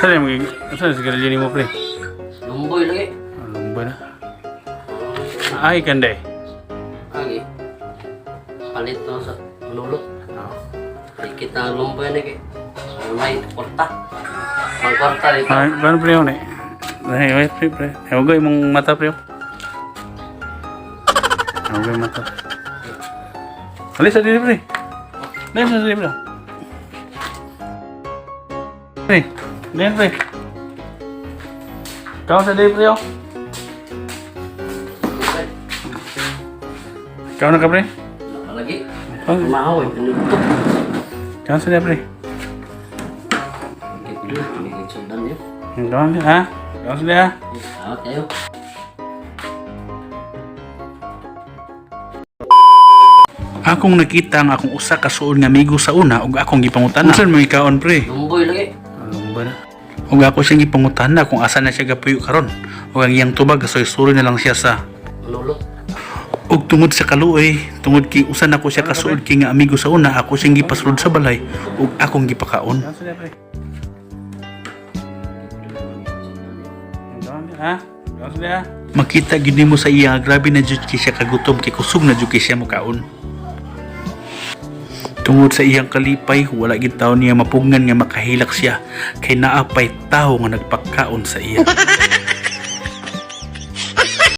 Saan yung saan sigarilyo ni mo, pre? Lumboy lagi. Lumba na. Ay, kanday. Lagi. Palit na sa manulot. Dikit na lumboy lagi. May kwarta. Mang kwarta dito. Ay, paano pre yun eh? Ay, pre. Ewan ko yung mata, pre. Ewan ko yung mata. Alis sa dili, pre. Alis sa dili, pre. Pre, diyan, pre. Ikaw sa dili, pre, oh. Ikaw na ka, pre. Lagi. Oh. Kumahaw eh. Pinutok. Ikaw sa dili, pre. Gitu. May sundan niyo. Ikaw na, ha? Ikaw sa dili, ha? Awat kayo. Akong nakita ang akong usa ka suod nga amigo sa una ug akong gipangutana. Unsan mo ikaon, pre? Lumboy lagi. Lumba na. Ug ako siyang gipangutana kung asa na siya gapuyo karon. Ug ang iyang tubag kasoy-suri na lang siya sa Manulot. ug tungod sa kaluoy, tungod kay usa na ko siya kasuod kay nga amigo sa una, ako siyang gipasulod sa balay ug akong gipakaon. Makita gid nimo sa iya nga grabe na jud kay siya kagutom kay kusog na jud kay siya mukaon. Tungod sa iyang kalipay, wala gid taon niya mapugnan nga makahilak siya kay naapay tawo nga nagpakaon sa iya.